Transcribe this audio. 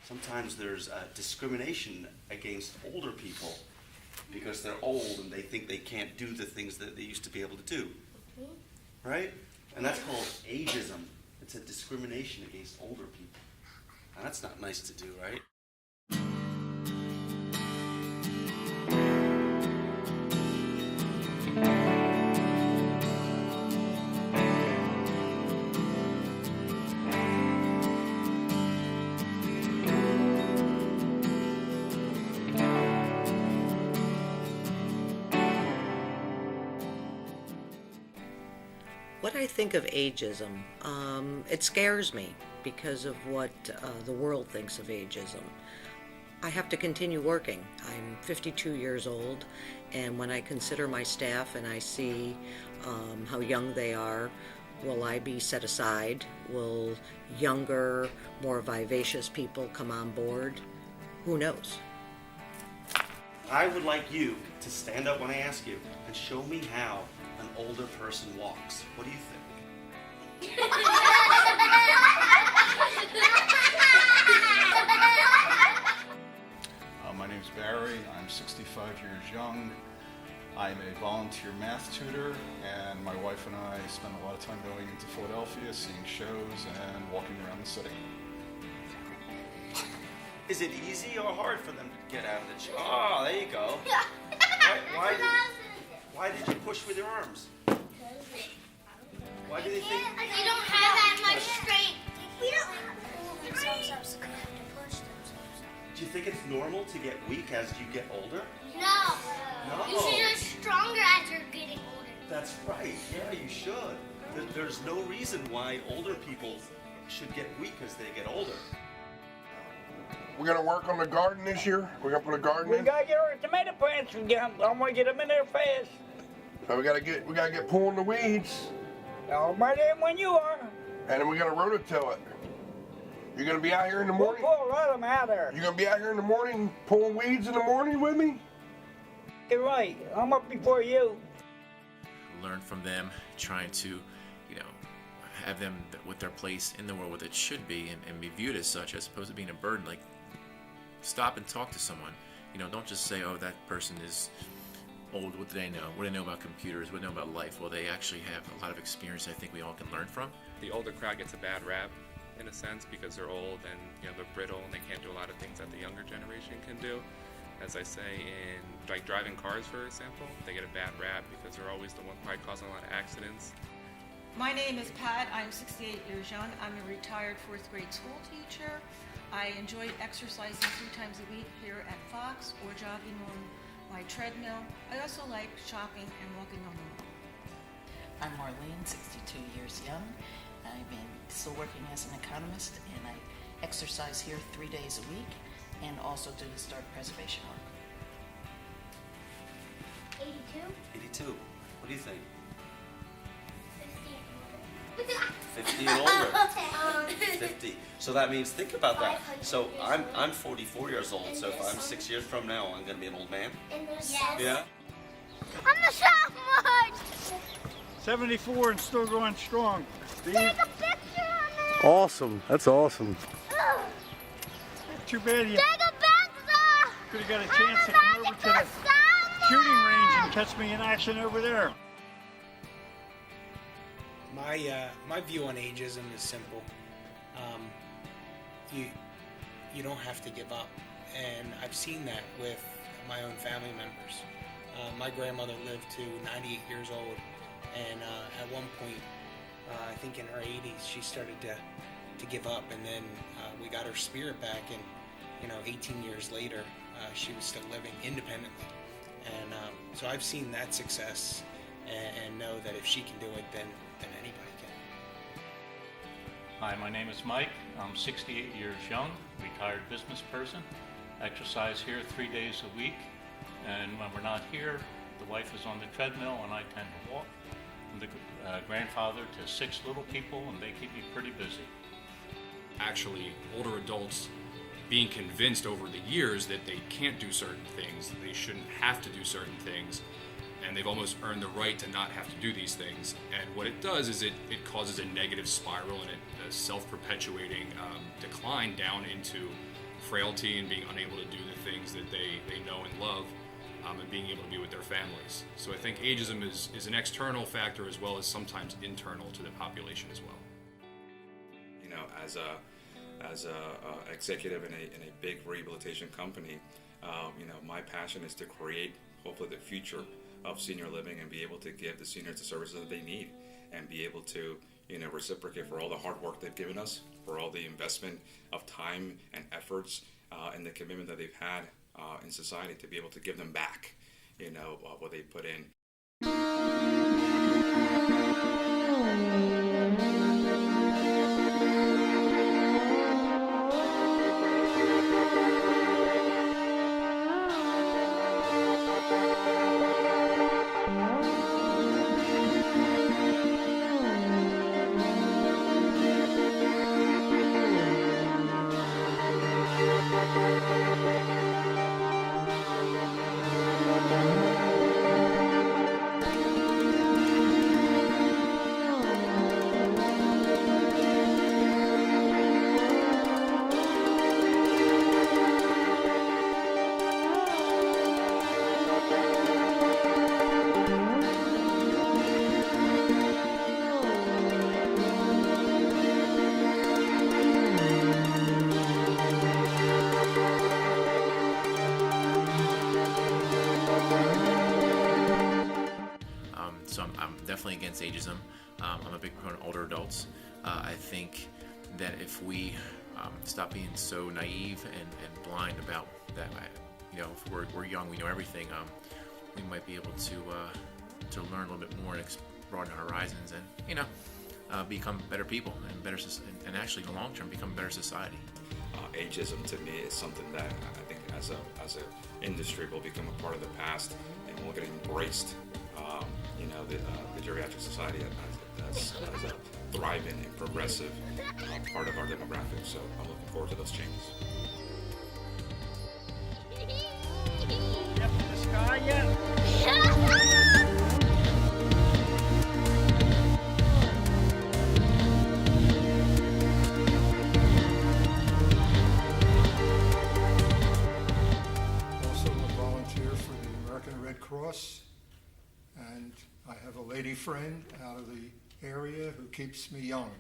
Sometimes there's discrimination against older people because they're old and they think they can't do the things that they used to be able to do. Right? And that's called ageism. It's a discrimination against older people. Now, that's not nice to do, right? What I think of ageism, it scares me because of what the world thinks of ageism. I have to continue working. I'm 52 years old, and when I consider my staff and I see how young they are, will I be set aside? Will younger, more vivacious people come on board? Who knows? I would like you to stand up when I ask you and show me how an older person walks. What do you think? My name's Barry. I'm 65 years young. I'm a volunteer math tutor, and my wife and I spend a lot of time going into Philadelphia, seeing shows, and walking around the city. Is it easy or hard for them to get out of the chair? Oh, there you go. Why did you push with your arms? Why do they think? You don't have that much strength. Do you think it's normal to get weak as you get older? No. No. You should get stronger as you're getting older. That's right. Yeah, you should. There's no reason why older people should get weak as they get older. We're gonna work on the garden this year. We're gonna put a garden in. We gotta get our tomato plants and I'm gonna get them in there fast. So we gotta get pulling the weeds. I'm right in when you are. And then we gotta rototill it. You're gonna be out here in the morning? We'll pull a lot of them out there. You're gonna be out here in the morning pulling weeds in the morning with me? You're right. I'm up before you. Learn from them, trying to, have them with their place in the world, what it should be, and be viewed as such, as opposed to being a burden. Like, stop and talk to someone. Don't just say, oh, that person is old. What do they know? What do they know about computers? What do they know about life? Well, they actually have a lot of experience I think we all can learn from. The older crowd gets a bad rap, in a sense, because they're old and they're brittle and they can't do a lot of things that the younger generation can do. As I say, in like driving cars, for example, they get a bad rap because they're always the one probably causing a lot of accidents. My name is Pat. I'm 68 years young. I'm a retired 4th grade school teacher. I enjoy exercising 3 times a week here at Fox or jogging on my treadmill. I also like shopping and walking on the mall. I'm Marlene, 62 years young. I've been still working as an economist, and I exercise here 3 days a week and also do historic preservation work. 82? 82. What do you think? 50 50 and older. 50. So that means, think about that. So I'm 44 years old, so if I'm 6 years from now, I'm going to be an old man? Yes. Yeah? I'm a sophomore! 74 and still going strong. Take a picture of it! Awesome. That's awesome. Too bad you Take a picture! could have got a chance to come over to the shooting range and catch me in action over there. My view on ageism is simple. You don't have to give up, and I've seen that with my own family members. My grandmother lived to 98 years old, and at one point, I think in her 80s, she started to give up, and then we got her spirit back, and 18 years later, she was still living independently. And so I've seen that success, and know that if she can do it, then anybody can. Hi, my name is Mike. I'm 68 years young, retired business person. Exercise here 3 days a week, and when we're not here, the wife is on the treadmill and I tend to walk. I'm the grandfather to 6 little people, and they keep me pretty busy. Actually, older adults being convinced over the years that they can't do certain things, they shouldn't have to do certain things, and they've almost earned the right to not have to do these things. And what it does is it causes a negative spiral and a self-perpetuating decline down into frailty and being unable to do the things that they know and love, and being able to be with their families. So I think ageism is an external factor as well as sometimes internal to the population as well. You know, as a executive in a big rehabilitation company, you know, my passion is to create hopefully the future of senior living and be able to give the seniors the services that they need and be able to, you know, reciprocate for all the hard work they've given us, for all the investment of time and efforts and the commitment that they've had in society, to be able to give them back, you know, what they put in. So I'm definitely against ageism. I'm a big proponent of older adults. I think that if we stop being so naive and blind about that, you know, if we're young, we know everything. We might be able to learn a little bit more and broaden our horizons, and you know, become better people and better, and actually in the long term become a better society. Ageism to me is something that I think as a industry will become a part of the past and will get embraced. You know, the geriatric society as a thriving and progressive part of our demographic. So I'm looking forward to those changes. Up in the sky yet? Also a volunteer for the American Red Cross, and I have a lady friend out of the area who keeps me young.